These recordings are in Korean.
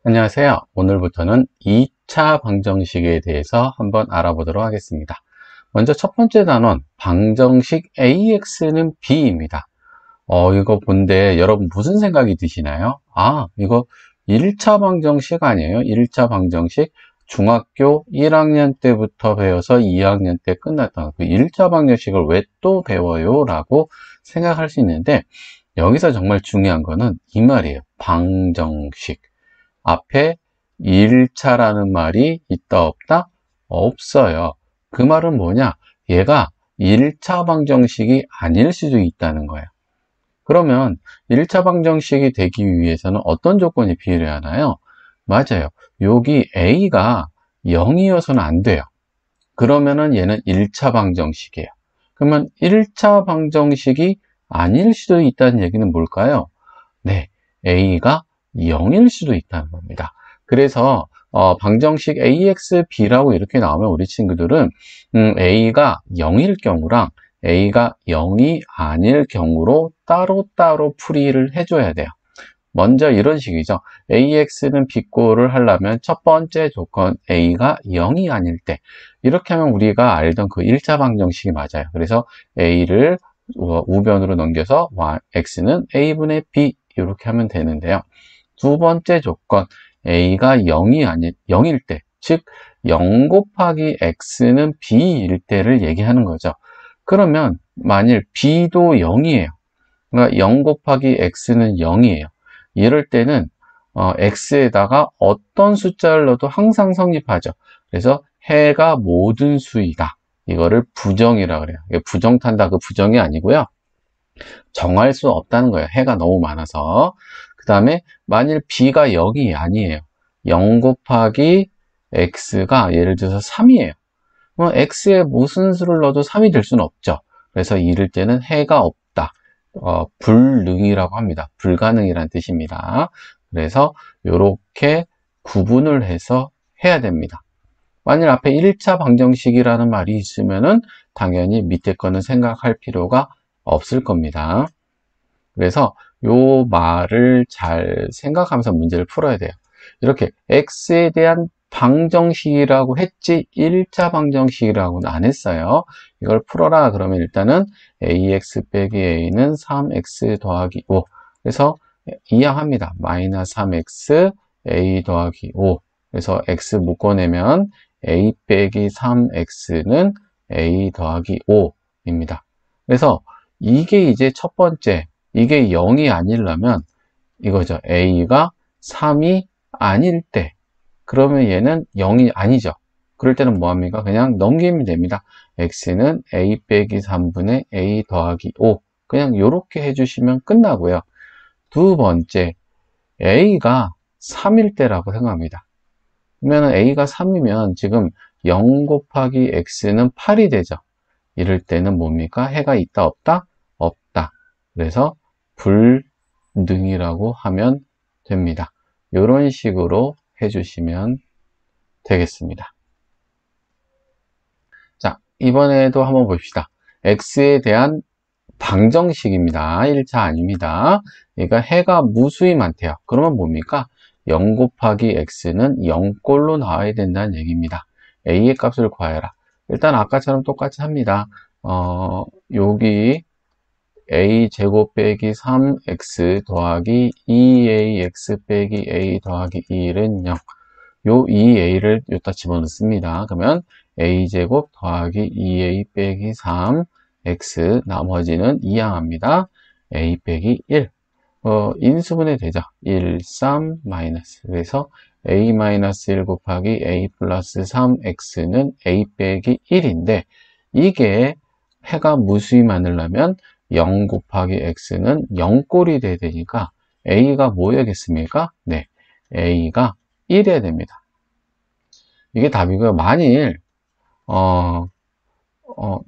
안녕하세요. 오늘부터는 2차 방정식에 대해서 한번 알아보도록 하겠습니다. 먼저 첫 번째 단원, 방정식 AX는 B입니다. 이거 본데 여러분 무슨 생각이 드시나요? 이거 1차 방정식 아니에요? 1차 방정식 중학교 1학년 때부터 배워서 2학년 때 끝났던 그 1차 방정식을 왜 또 배워요? 라고 생각할 수 있는데 여기서 정말 중요한 거는 이 말이에요. 방정식. 앞에 1차라는 말이 있다 없다? 없어요. 그 말은 뭐냐? 얘가 1차 방정식이 아닐 수도 있다는 거예요. 그러면 1차 방정식이 되기 위해서는 어떤 조건이 필요하나요? 맞아요. 여기 A가 0이어서는 안 돼요. 그러면은 얘는 1차 방정식이에요. 그러면 1차 방정식이 아닐 수도 있다는 얘기는 뭘까요? 네, A가 0일 수도 있다는 겁니다. 그래서 방정식 AXB라고 이렇게 나오면 우리 친구들은 A가 0일 경우랑 A가 0이 아닐 경우로 따로따로 풀이를 해줘야 돼요. 먼저 이런 식이죠. AX는 B꼴을 하려면 첫 번째 조건 A가 0이 아닐 때 이렇게 하면 우리가 알던 그 1차 방정식이 맞아요. 그래서 A를 우변으로 넘겨서 X는 A분의 B 이렇게 하면 되는데요. 두 번째 조건 A가 0일 때, 즉 0 곱하기 X는 B일 때를 얘기하는 거죠. 그러면 만일 B도 0이에요. 그러니까 0 곱하기 X는 0이에요. 이럴 때는 X에다가 어떤 숫자를 넣어도 항상 성립하죠. 그래서 해가 모든 수이다. 이거를 부정이라 그래요. 부정탄다 그 부정이 아니고요. 정할 수 없다는 거예요. 해가 너무 많아서. 그 다음에 만일 B가 0이 아니에요. 0 곱하기 X가 예를 들어서 3이에요. 그럼 X에 무슨 수를 넣어도 3이 될 수는 없죠. 그래서 이럴 때는 해가 없다. 불능이라고 합니다. 불가능이라는 뜻입니다. 그래서 이렇게 구분을 해서 해야 됩니다. 만일 앞에 1차 방정식이라는 말이 있으면은 당연히 밑에 거는 생각할 필요가 없을 겁니다. 그래서 요 말을 잘 생각하면서 문제를 풀어야 돼요. 이렇게 x에 대한 방정식이라고 했지 1차 방정식이라고는 안 했어요. 이걸 풀어라 그러면 일단은 ax 빼기 a는 3x 더하기 5. 그래서 이항합니다. 마이너스 3x a 더하기 5. 그래서 x 묶어내면 a 빼기 3x는 a 더하기 5입니다. 그래서 이게 이제 첫 번째, 이게 0이 아니려면 이거죠. a가 3이 아닐 때, 그러면 얘는 0이 아니죠. 그럴 때는 뭐합니까? 그냥 넘기면 됩니다. x는 a 빼기 3분의 a 더하기 5. 그냥 이렇게 해주시면 끝나고요. 두 번째, a가 3일 때라고 생각합니다. 그러면 a가 3이면 지금 0 곱하기 x는 8이 되죠. 이럴 때는 뭡니까? 해가 있다 없다? 없다. 그래서 불능이라고 하면 됩니다. 이런 식으로 해주시면 되겠습니다. 자, 이번에도 한번 봅시다. x에 대한 방정식입니다. 1차 아닙니다. 그러니까 해가 무수히 많대요. 그러면 뭡니까? 0 곱하기 x는 0꼴로 나와야 된다는 얘기입니다. a의 값을 구하여라. 일단 아까처럼 똑같이 합니다. 여기 a제곱 빼기 3x 더하기 2ax 빼기 a 더하기 1은 0. 요 2a를 여기다 집어넣습니다. 그러면 a제곱 더하기 2a 빼기 3x 나머지는 이항합니다. a 빼기 1. 인수분해 되죠. 1, 3, 마이너스. 그래서 a 마이너스 1 곱하기 a 플러스 3x는 a 빼기 1인데 이게 해가 무수히 많으려면 0 곱하기 x는 0꼴이 돼야 되니까 a가 뭐여야겠습니까? 네, a가 1이어야 됩니다. 이게 답이고요. 만일 더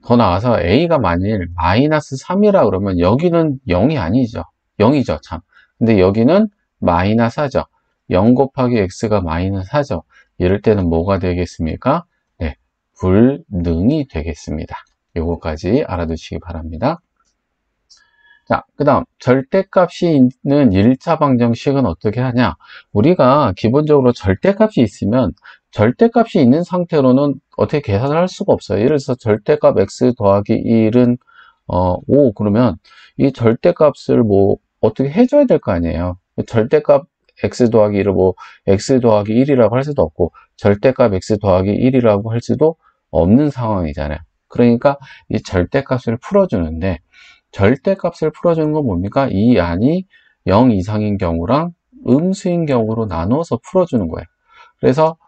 나가서 a가 만일 마이너스 3이라 그러면 여기는 0이 아니죠. 0이죠, 참. 근데 여기는 마이너스 4죠. 0 곱하기 x가 마이너스 4죠. 이럴 때는 뭐가 되겠습니까? 네, 불능이 되겠습니다. 요거까지 알아두시기 바랍니다. 자, 그 다음 절대값이 있는 1차 방정식은 어떻게 하냐? 우리가 기본적으로 절대값이 있으면 절대값이 있는 상태로는 어떻게 계산을 할 수가 없어요. 예를 들어서 절대값 x 더하기 1은 5 그러면 이 절대값을 뭐 어떻게 해줘야 될 거 아니에요. 절대값 x 더하기 1을 뭐 x 더하기 1이라고 할 수도 없고 절대값 x 더하기 1이라고 할 수도 없는 상황이잖아요. 그러니까 이 절대값을 풀어주는데 절대값을 풀어주는 건 뭡니까? 이 안이 0 이상인 경우랑 음수인 경우로 나눠서 풀어주는 거예요. 그래서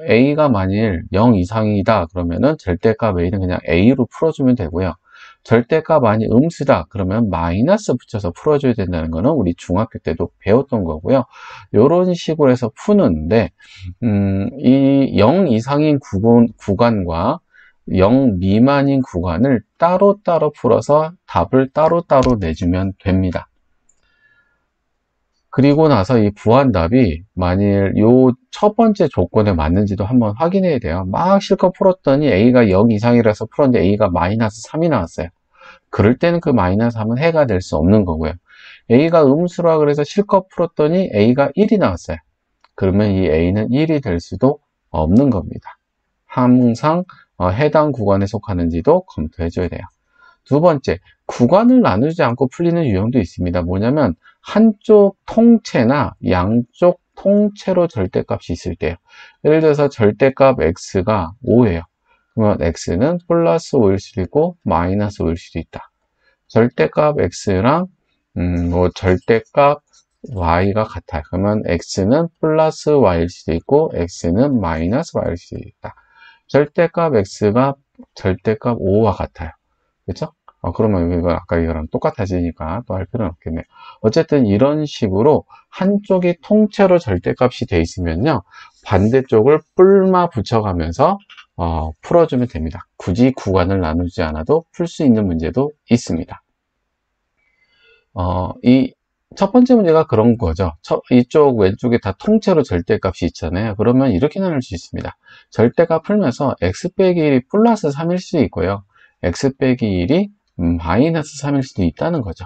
a가 만일 0 이상이다 그러면은 절대값 a는 그냥 a로 풀어주면 되고요. 절대값 안이 음수다 그러면 마이너스 붙여서 풀어줘야 된다는 거는 우리 중학교 때도 배웠던 거고요. 이런 식으로 해서 푸는데 이 0 이상인 구간과 0 미만인 구간을 따로따로 풀어서 답을 따로따로 내주면 됩니다. 그리고 나서 이 부환답이 만일 요 첫 번째 조건에 맞는지도 한번 확인해야 돼요. 막 실컷 풀었더니 A가 0 이상이라서 풀었는데 A가 마이너스 3이 나왔어요. 그럴 때는 그 마이너스 3은 해가 될 수 없는 거고요. A가 음수라 그래서 실컷 풀었더니 A가 1이 나왔어요. 그러면 이 A는 1이 될 수도 없는 겁니다. 항상 해당 구간에 속하는지도 검토해 줘야 돼요. 두 번째, 구간을 나누지 않고 풀리는 유형도 있습니다. 뭐냐면 한쪽 통째나 양쪽 통째로 절대값이 있을 때요. 예를 들어서 절대값 x가 5예요. 그러면 x는 플러스 5일 수도 있고 마이너스 5일 수도 있다. 절대값 x랑 뭐 절대값 y가 같아요. 그러면 x는 플러스 y일 수도 있고 x는 마이너스 y일 수도 있다. 절대값 x가 절대값 5와 같아요. 그렇죠? 그러면 이거 아까 이거랑 똑같아지니까 또 할 필요는 없겠네요. 어쨌든 이런 식으로 한쪽이 통째로 절대값이 돼 있으면요. 반대쪽을 뿔마 붙여가면서 풀어주면 됩니다. 굳이 구간을 나누지 않아도 풀 수 있는 문제도 있습니다. 이 첫 번째 문제가 그런 거죠. 이쪽 왼쪽에 다 통째로 절대값이 있잖아요. 그러면 이렇게 나눌 수 있습니다. 절대값 풀면서 x 빼기 1이 플러스 3일 수도 있고요. x 빼기 1이 마이너스 3일 수도 있다는 거죠.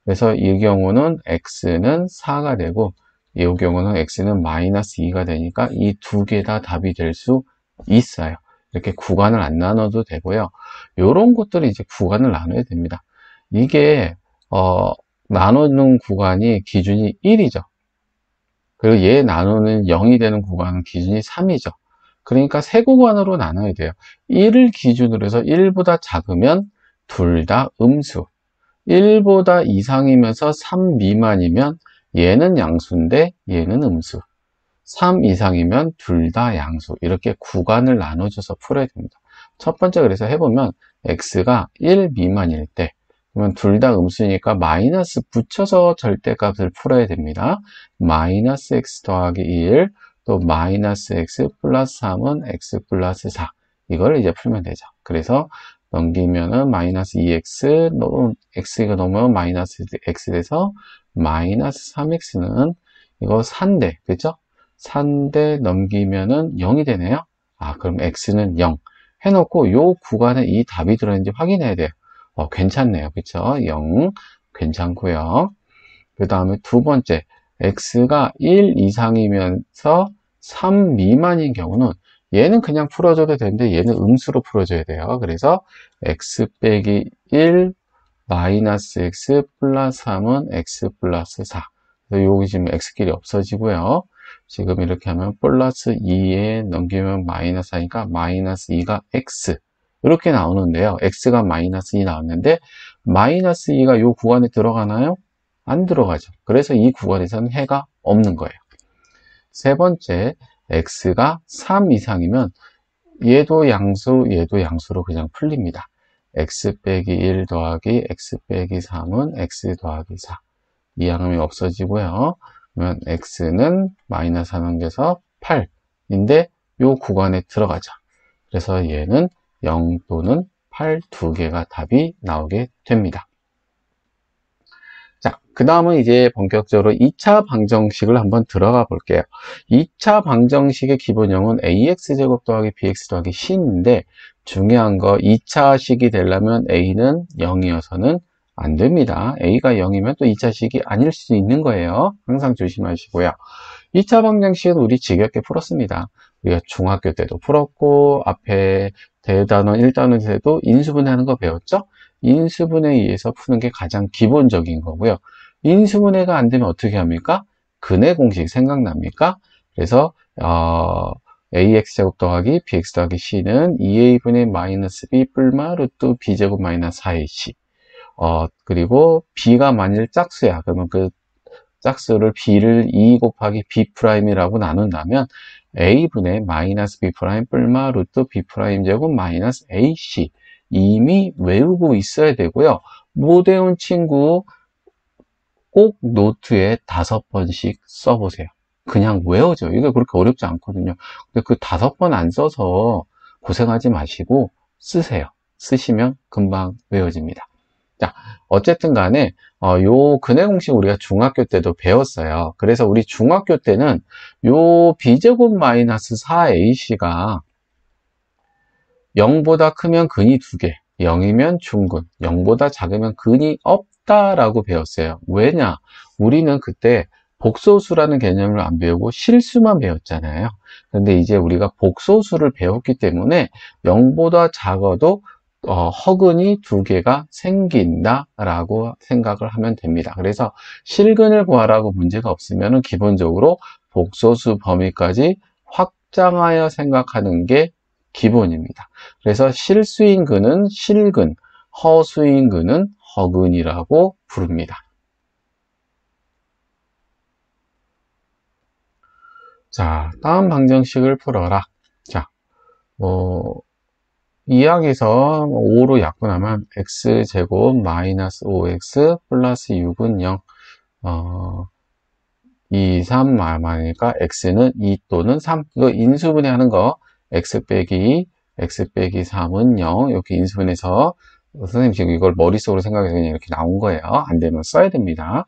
그래서 이 경우는 x는 4가 되고 이 경우는 x는 마이너스 2가 되니까 이 두 개 다 답이 될 수 있어요. 이렇게 구간을 안 나눠도 되고요. 이런 것들은 이제 구간을 나눠야 됩니다. 이게 나누는 구간이 기준이 1이죠. 그리고 얘 나누는 0이 되는 구간은 기준이 3이죠. 그러니까 세 구간으로 나눠야 돼요. 1을 기준으로 해서 1보다 작으면 둘 다 음수, 1보다 이상이면서 3 미만이면 얘는 양수인데 얘는 음수, 3 이상이면 둘 다 양수. 이렇게 구간을 나눠줘서 풀어야 됩니다. 첫 번째 그래서 해보면 x가 1 미만일 때 그러면 둘 다 음수니까 마이너스 붙여서 절대값을 풀어야 됩니다. 마이너스 x 더하기 1, 또 마이너스 x 플러스 3은 x 플러스 4. 이걸 이제 풀면 되죠. 그래서 넘기면은 마이너스 2x, x가 넘으면 마이너스 x 돼서 마이너스 3x는 이거 4인데, 그죠? 4인데 넘기면은 0이 되네요. 그럼 x는 0. 해놓고 요 구간에 이 답이 들어있는지 확인해야 돼요. 괜찮네요. 그쵸? 0. 괜찮고요. 그 다음에 두 번째, x가 1 이상이면서 3 미만인 경우는 얘는 그냥 풀어줘도 되는데 얘는 음수로 풀어줘야 돼요. 그래서 x 빼기 1 마이너스 x 플러스 3은 x 플러스 4. 그래서 여기 지금 x끼리 없어지고요. 지금 이렇게 하면 플러스 2에 넘기면 마이너스 4니까 마이너스 2가 x. 이렇게 나오는데요. x가 마이너스 2 나왔는데 마이너스 2가 이 구간에 들어가나요? 안 들어가죠. 그래서 이 구간에서는 해가 없는 거예요. 세 번째, x가 3 이상이면 얘도 양수, 얘도 양수로 그냥 풀립니다. x 빼기 1 더하기 x 빼기 3은 x 더하기 4. 이 양음이 없어지고요. 그러면 x는 마이너스 4 넘겨서 8인데 이 구간에 들어가죠. 그래서 얘는 0 또는 8 두 개가 답이 나오게 됩니다. 자, 그 다음은 이제 본격적으로 2차 방정식을 한번 들어가 볼게요. 2차 방정식의 기본형은 ax제곱 더하기 bx 더하기 c인데 중요한 거 2차식이 되려면 a는 0이어서는 안 됩니다. A가 0이면 또 2차식이 아닐 수도 있는 거예요. 항상 조심하시고요. 2차 방정식은 우리 지겹게 풀었습니다. 우리가 중학교 때도 풀었고 앞에 대단원 1단원에서도 인수분해하는 거 배웠죠? 인수분해에 의해서 푸는 게 가장 기본적인 거고요. 인수분해가 안 되면 어떻게 합니까? 근해 공식 생각납니까? 그래서 ax제곱 더하기 bx 더하기 c는 2a분의 마이너스 b 뿔마 루트 b제곱 마이너스 4ac. 그리고 b가 만일 짝수야. 그러면 그 짝수를 b를 2 곱하기 b'이라고 나눈다면 a분의 마이너스 b' 뿔마 루트 b' 제곱 마이너스 ac. 이미 외우고 있어야 되고요. 못 외운 친구 꼭 노트에 5번씩 써보세요. 그냥 외워져. 이게 그렇게 어렵지 않거든요. 근데 그 5번 안 써서 고생하지 마시고 쓰세요. 쓰시면 금방 외워집니다. 자, 어쨌든 간에 요 근해 공식 우리가 중학교 때도 배웠어요. 그래서 우리 중학교 때는 요 b제곱 마이너스 4ac가 0보다 크면 근이 2개, 0이면 중근, 0보다 작으면 근이 없다라고 배웠어요. 왜냐? 우리는 그때 복소수라는 개념을 안 배우고 실수만 배웠잖아요. 근데 이제 우리가 복소수를 배웠기 때문에 0보다 작아도 허근이 2개가 생긴다라고 생각을 하면 됩니다. 그래서 실근을 구하라고 문제가 없으면 기본적으로 복소수 범위까지 확장하여 생각하는 게 기본입니다. 그래서 실수인 근은 실근, 허수인 근은 허근이라고 부릅니다. 자, 다음 방정식을 풀어라. 자, 2항에서 5로 약분하면 x제곱 마이너스 5x 플러스 6은 0. 2, 3 많으니까 x는 2 또는 3. 이거 인수분해하는 거 x 빼기 3은 0. 이렇게 인수분해서 선생님 지금 이걸 머릿속으로 생각해서 그냥 이렇게 나온 거예요. 안 되면 써야 됩니다.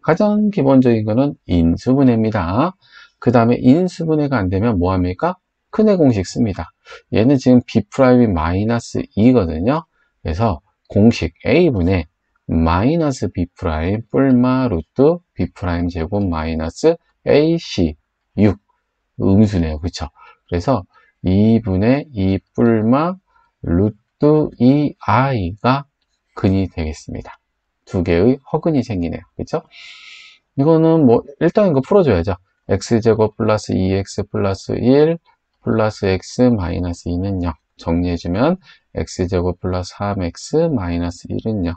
가장 기본적인 거는 인수분해입니다. 그 다음에 인수분해가 안 되면 뭐 합니까? 큰해 공식 씁니다. 얘는 지금 b'이 마이너스 2거든요. 그래서 공식 a분의 마이너스 b' 뿔마 루트 b' 제곱 마이너스 ac 6 음수네요. 그쵸? 그래서 2분의 2 뿔마 루트 2i가 근이 되겠습니다. 두 개의 허근이 생기네요. 그쵸? 이거는 뭐 일단 이거 풀어줘야죠. x제곱 플러스 2x 플러스 1 플러스 x 마이너스 2는 0. 정리해주면 x제곱 플러스 3x 마이너스 1은 0.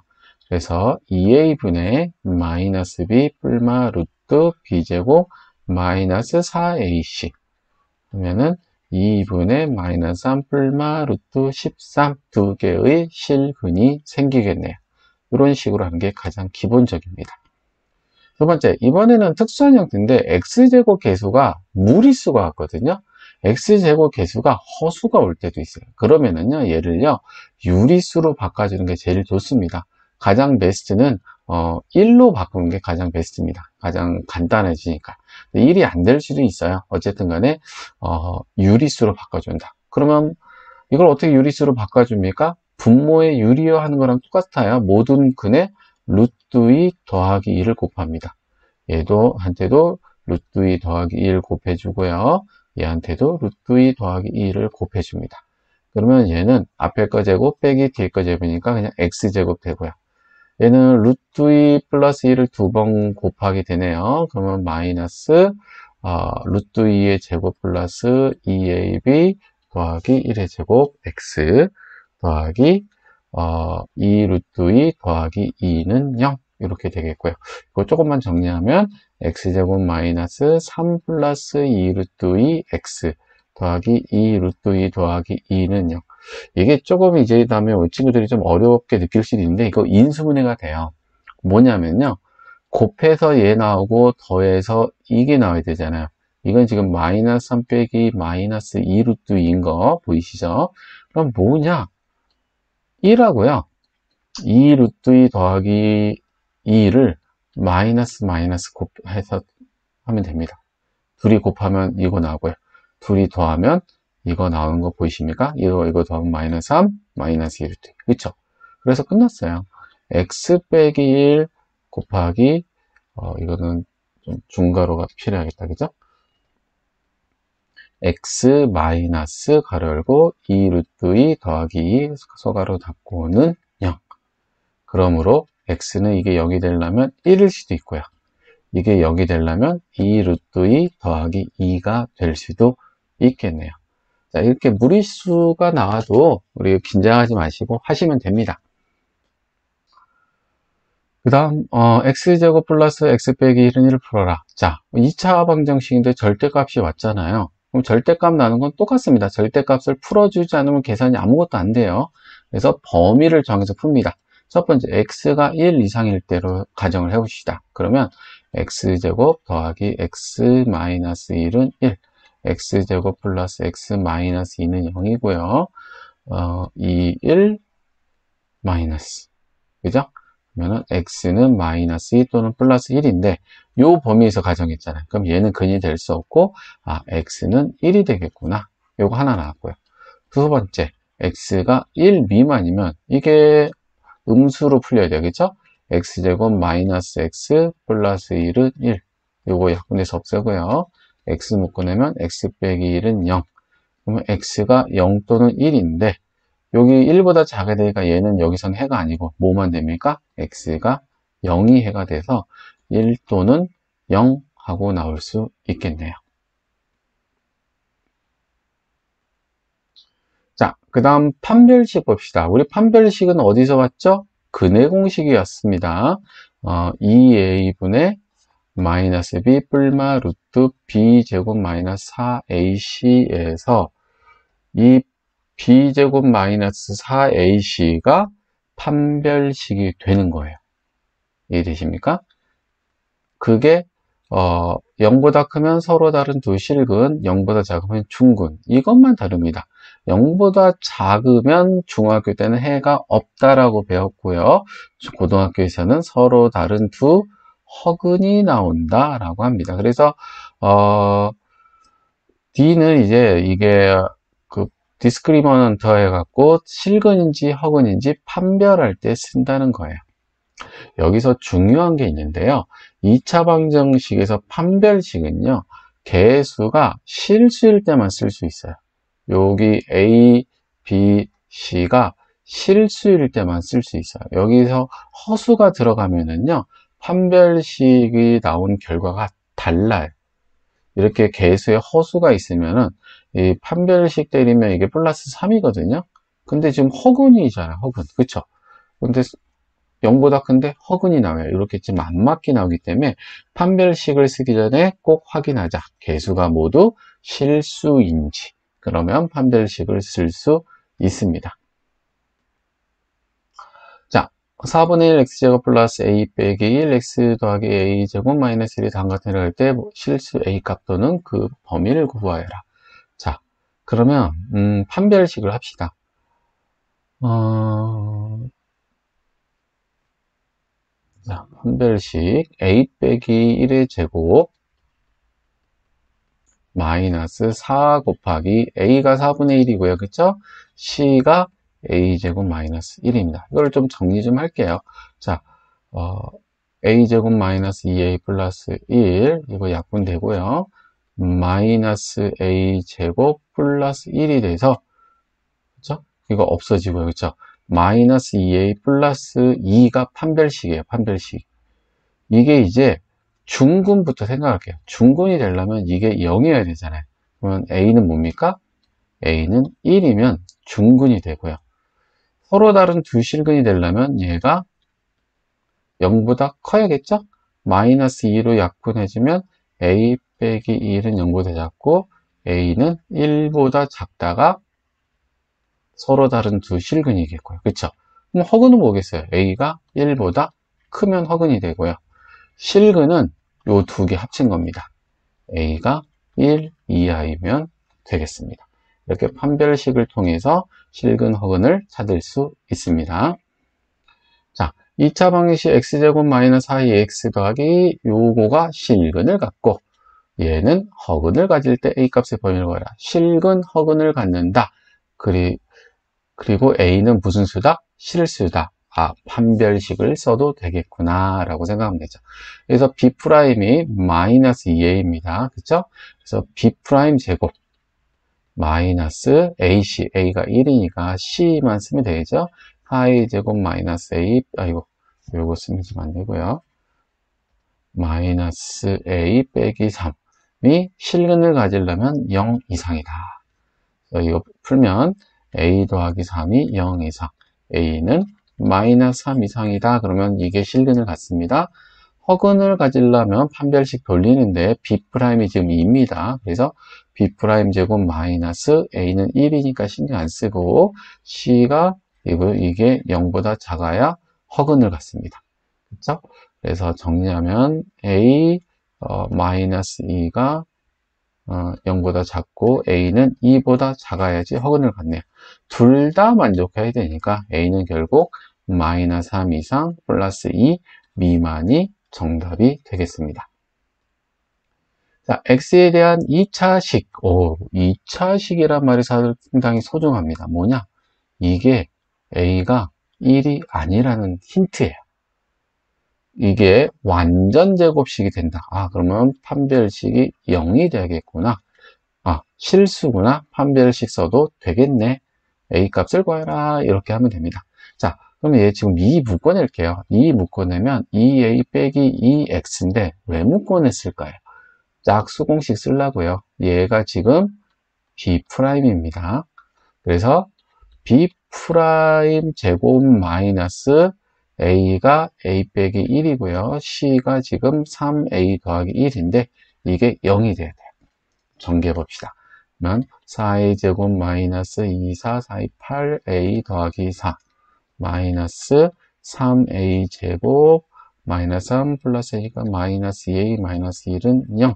그래서 2a분의 마이너스 b 뿔마 루트 b제곱 마이너스 4ac. 그러면은 2분의 마이너스 3 뿔마 루트 13 두 개의 실근이 생기겠네요. 이런 식으로 하는 게 가장 기본적입니다. 두 번째, 이번에는 특수한 형태인데 x제곱 계수가 무리수가 왔거든요. x제곱 계수가 허수가 올 때도 있어요. 그러면은요, 얘를요, 유리수로 바꿔주는 게 제일 좋습니다. 가장 베스트는 1로 바꾸는 게 가장 베스트입니다. 가장 간단해지니까. 1이 안 될 수도 있어요. 어쨌든 간에 유리수로 바꿔준다. 그러면 이걸 어떻게 유리수로 바꿔줍니까? 분모의 유리어 하는 거랑 똑같아요. 모든 근에 루트 2 더하기 1을 곱합니다. 얘도 한테도 루트 2 더하기 1 곱해주고요. 얘한테도 루트 2 더하기 1을 곱해줍니다. 그러면 얘는 앞에 거 제곱 빼기 뒤에 거 제곱이니까 그냥 x제곱 되고요. 얘는 루트 2 플러스 1을 2번 곱하게 되네요. 그러면 마이너스 루트 2의 제곱 플러스 2ab 더하기 1의 제곱 x 더하기 2 루트 2 더하기 2는 0 이렇게 되겠고요. 이거 조금만 정리하면 x제곱 마이너스 3 플러스 2 루트 2 x 더하기 2 루트 2 더하기 2는 0. 이게 조금 이제 다음에 친구들이 좀 어렵게 느낄 수도 있는데 이거 인수분해가 돼요. 뭐냐면요. 곱해서 얘 나오고 더해서 이게 나와야 되잖아요. 이건 지금 마이너스 3 빼기 마이너스 2 루트 2인 거 보이시죠? 그럼 뭐냐? 1하고요. 2 루트 2 더하기 2를 마이너스 곱해서 하면 됩니다. 둘이 곱하면 이거 나오고요. 둘이 더하면 이거 나오는 거 보이십니까? 이거 더하면 마이너스 3, 마이너스 2 루트 2. 그쵸? 그래서 끝났어요. x 빼기 1 곱하기 이거는 좀 중괄호가 필요하겠다, 그죠? x 마이너스 가로 열고 2 루트 2 더하기 2 서가로 닫고는 0. 그러므로 x는 이게 0이 되려면 1일 수도 있고요. 이게 0이 되려면 2 루트 2 더하기 2가 될 수도 있겠네요. 자, 이렇게 무리수가 나와도 우리 긴장하지 마시고 하시면 됩니다. 그 다음 x제곱 플러스 x 빼기 1은 1을 풀어라. 자, 2차 방정식인데 절대값이 왔잖아요. 그럼 절대값 나는 건 똑같습니다. 절대값을 풀어주지 않으면 계산이 아무것도 안 돼요. 그래서 범위를 정해서 풉니다. 첫 번째, x가 1 이상일 때로 가정을 해봅시다. 그러면 x제곱 더하기 x 마이너스 1은 1, x제곱 플러스 x 마이너스 2는 0이고요. 2, 1 마이너스, 그죠? 그러면 x는 마이너스 2 또는 플러스 1인데 요 범위에서 가정했잖아요. 그럼 얘는 근이 될 수 없고 x는 1이 되겠구나. 요거 하나 나왔고요. 두 번째, x가 1 미만이면 이게 음수로 풀려야 되겠죠? x제곱 마이너스 x 플러스 1은 1. 요거 약분해서 없애고요. x 묶어내면 x 빼기 1은 0. 그러면 x가 0 또는 1인데 여기 1보다 작게 되니까 얘는 여기선 해가 아니고 뭐만 됩니까? x가 0이 해가 돼서 1 또는 0 하고 나올 수 있겠네요. 자, 그 다음 판별식 봅시다. 우리 판별식은 어디서 왔죠? 근해 공식이었습니다. 2a분의 마이너스 b 뿔마 루트 b제곱 마이너스 4ac에서 이 b제곱 마이너스 4ac가 판별식이 되는 거예요. 이해되십니까? 그게 0보다 크면 서로 다른 두 실근, 0보다 작으면 중근. 이것만 다릅니다. 0보다 작으면 중학교 때는 해가 없다라고 배웠고요. 고등학교에서는 서로 다른 두 허근이 나온다라고 합니다. 그래서 D는 이제 이게 그 디스크리미넌트 해갖고 실근인지 허근인지 판별할 때 쓴다는 거예요. 여기서 중요한 게 있는데요. 2차 방정식에서 판별식은요, 개수가 실수일 때만 쓸 수 있어요. 여기 A, B, C가 실수일 때만 쓸 수 있어요. 여기서 허수가 들어가면은요, 판별식이 나온 결과가 달라요. 이렇게 개수에 허수가 있으면은 이 판별식 때리면 이게 플러스 3이거든요. 근데 지금 허근이잖아요. 허근. 그쵸? 근데 0보다 큰데 허근이 나와요. 이렇게 좀 안 맞게 나오기 때문에 판별식을 쓰기 전에 꼭 확인하자. 개수가 모두 실수인지. 그러면 판별식을 쓸 수 있습니다. 자, 4분의 1 x제곱 플러스 a 빼기 1 x 더하기 a제곱 마이너스 1이 다음과 같은 할 때 실수 a 값 또는 그 범위를 구하여라. 자, 그러면 판별식을 합시다. 자, 판별식 a 빼기 1의 제곱 마이너스 4 곱하기 a가 4분의 1이고요. 그쵸? c가 a제곱 마이너스 1입니다. 이걸 좀 정리 좀 할게요. 자, a제곱 마이너스 2a 플러스 1 이거 약분되고요. 마이너스 a제곱 플러스 1이 돼서 그쵸? 이거 없어지고요. 그쵸? 마이너스 2a 플러스 2가 판별식이에요. 판별식. 이게 이제 중근부터 생각할게요. 중근이 되려면 이게 0이어야 되잖아요. 그러면 a는 뭡니까? a는 1이면 중근이 되고요. 서로 다른 두 실근이 되려면 얘가 0보다 커야겠죠? 마이너스 2로 약분해주면 a 빼기 1은 0보다 작고 a는 1보다 작다가 서로 다른 두 실근이겠고요. 그쵸? 그럼 허근은 뭐겠어요? a가 1보다 크면 허근이 되고요. 실근은 요 두 개 합친 겁니다. a가 1 이하이면 되겠습니다. 이렇게 판별식을 통해서 실근 허근을 찾을 수 있습니다. 자, 2차 방정식 x제곱 마이너스 4x 더하기 요거가 실근을 갖고 얘는 허근을 가질 때 a 값의 범위를 구하라. 실근 허근을 갖는다. 그리고 a는 무슨 수다? 실수다. 아, 판별식을 써도 되겠구나 라고 생각하면 되죠. 그래서 B'이 마이너스 2A입니다. 그쵸? 그래서 B' 제곱 마이너스 AC, A가 1이니까 C만 쓰면 되겠죠? 4A 제곱 마이너스 A, 아이고, 요거 쓰면 안 되고요. 마이너스 A 빼기 3이 실근을 가지려면 0 이상이다. 이거 풀면 A 더하기 3이 0 이상, A는 마이너스 3 이상이다. 그러면 이게 실근을 갖습니다. 허근을 가지려면 판별식 돌리는데 B'이 지금 2입니다. 그래서 B' 제곱 마이너스 A는 1이니까 신경 안 쓰고 C가 이게 0보다 작아야 허근을 갖습니다. 그렇죠? 그래서 정리하면 A 마이너스 2가 0보다 작고 A는 2보다 작아야지 허근을 갖네요. 둘 다 만족해야 되니까 A는 결국 마이너스 3 이상 플러스 2 미만이 정답이 되겠습니다. 자, X에 대한 2차식. 2차식이란 말이 상당히 소중합니다. 뭐냐? 이게 A가 1이 아니라는 힌트예요. 이게 완전 제곱식이 된다. 아, 그러면 판별식이 0이 되겠구나. 아, 실수구나. 판별식 써도 되겠네. A 값을 구해라. 이렇게 하면 됩니다. 자, 그러면 얘 지금 2 묶어낼게요. 2 묶어내면 2A 빼기 2X인데 왜 묶어냈을까요? 짝수공식 쓰려고요. 얘가 지금 B'입니다. 그래서 B' 제곱 마이너스 A가 A 빼기 1이고요. C가 지금 3A 더하기 1인데 이게 0이 돼야 돼요. 전개해 봅시다. 그러면 4A 제곱 마이너스 2, 4, 4, 2, 8A 더하기 4 마이너스 3A 제곱 마이너스 3 플러스 A가 마이너스 2A 마이너스 1은 0.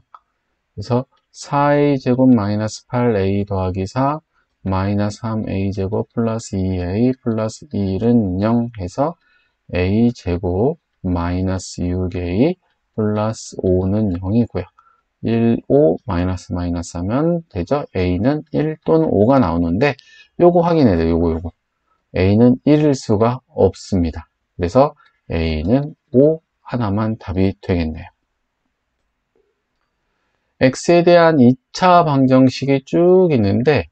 그래서 4A 제곱 마이너스 8A 더하기 4 마이너스 3A 제곱 플러스 2A 플러스 1은 0 해서 A 제곱 마이너스 6A 플러스 5는 0이고요. 1, 5 마이너스 하면 되죠. A는 1 또는 5가 나오는데 요거 확인해야 돼요. 요거 A는 1일 수가 없습니다. 그래서 A는 5 하나만 답이 되겠네요. X에 대한 2차 방정식이 쭉 있는데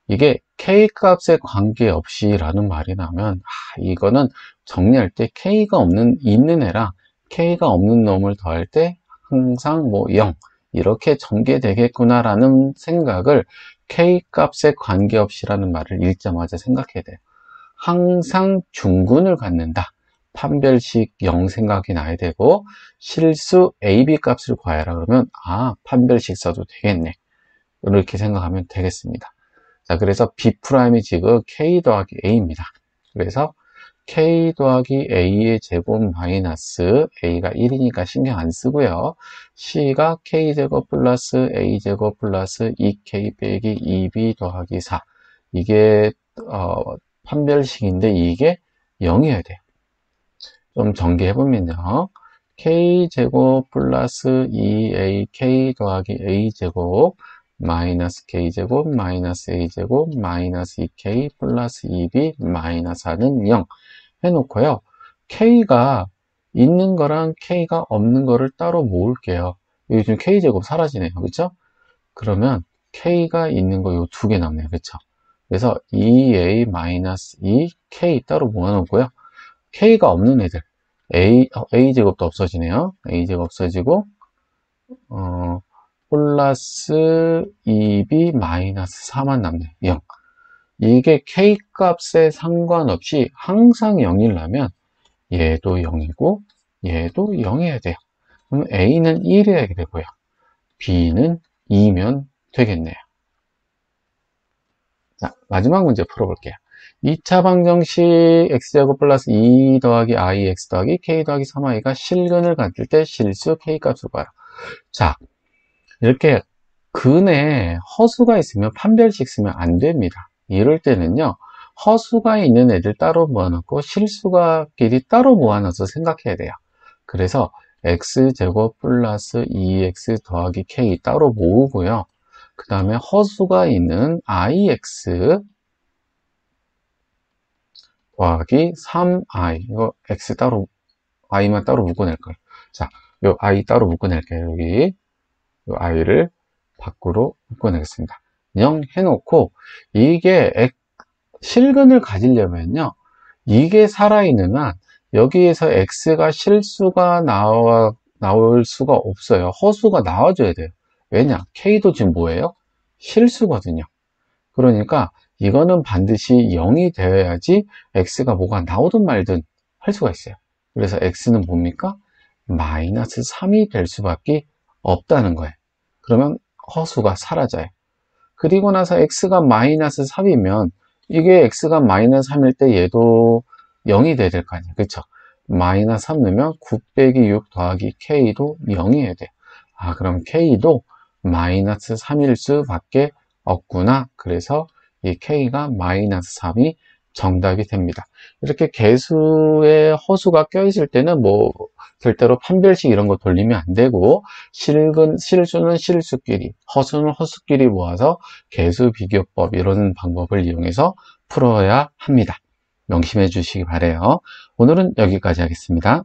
이게 K값에 관계없이 라는 말이 나면 이거는 정리할 때 K가 있는 애랑 K가 없는 놈을 더할 때 항상 0 이렇게 전개되겠구나 라는 생각을 K값에 관계없이 라는 말을 읽자마자 생각해야 돼요. 항상 중근을 갖는다. 판별식 0 생각이 나야 되고 실수 AB 값을 구하라 그러면 판별식 써도 되겠네. 이렇게 생각하면 되겠습니다. 자, 그래서 B'이 지금 K 더하기 A입니다. 그래서 K 더하기 A의 제곱 마이너스 A가 1이니까 신경 안 쓰고요. C가 K제곱 플러스 A제곱 플러스 2K 빼기 2B 더하기 4 이게 판별식인데 이게 0이어야 돼요. 좀 전개해보면요. K제곱 플러스 2AK 더하기 A제곱 마이너스 K제곱 마이너스 A제곱 마이너스 2K 플러스 2B 마이너스 4는 0 해놓고요. K가 있는 거랑 K가 없는 거를 따로 모을게요. 여기 지금 K제곱 사라지네요. 그렇죠? 그러면 K가 있는 거 요 두 개 남네요. 그렇죠? 그래서 2A 마이너스 2K 따로 모아놓고요. K가 없는 애들 A제곱도 없어지네요. A제곱 없어지고 플러스 2B 마이너스 4만 남네요. 0. 이게 K 값에 상관없이 항상 0이라면 얘도 0이고 얘도 0이어야 돼요. 그럼 A는 1이어야 되고요. B는 2면 되겠네요. 자, 마지막 문제 풀어볼게요. 2차 방정식 x제곱 플러스 2 더하기 i x 더하기 k 더하기 3i가 실근을 갖을 때 실수 k 값을 구하라. 자, 이렇게 근에 허수가 있으면 판별식 쓰면 안 됩니다. 이럴 때는요, 허수가 있는 애들 따로 모아놓고 실수가끼리 따로 모아놔서 생각해야 돼요. 그래서 x제곱 플러스 2x 더하기 k 따로 모으고요. 그 다음에 허수가 있는 ix 더하기 3i. 이거 x 따로, i만 따로 묶어낼 거예요. 자, 요 i 따로 묶어낼게요. 여기. 요 i를 밖으로 묶어내겠습니다. 0 해놓고, 이게 실근을 가지려면요. 이게 살아있는 한, 여기에서 x가 실수가 나올 수가 없어요. 허수가 나와줘야 돼요. 왜냐? k도 지금 뭐예요? 실수거든요. 그러니까 이거는 반드시 0이 되어야지 x가 뭐가 나오든 말든 할 수가 있어요. 그래서 x는 뭡니까? 마이너스 3이 될 수밖에 없다는 거예요. 그러면 허수가 사라져요. 그리고 나서 x가 마이너스 3이면 이게 x가 마이너스 3일 때 얘도 0이 돼야 될 거 아니에요. 그쵸? 마이너스 3 넣으면 9 빼기 6 더하기 k도 0이어야 돼요. 아, 그럼 k도 마이너스 3일 수밖에 없구나. 그래서 이 k가 마이너스 3이 정답이 됩니다. 이렇게 개수에 허수가 껴있을 때는 뭐 절대로 판별식 이런 거 돌리면 안 되고, 실수는 실수끼리, 허수는 허수끼리 모아서 개수 비교법 이런 방법을 이용해서 풀어야 합니다. 명심해 주시기 바래요. 오늘은 여기까지 하겠습니다.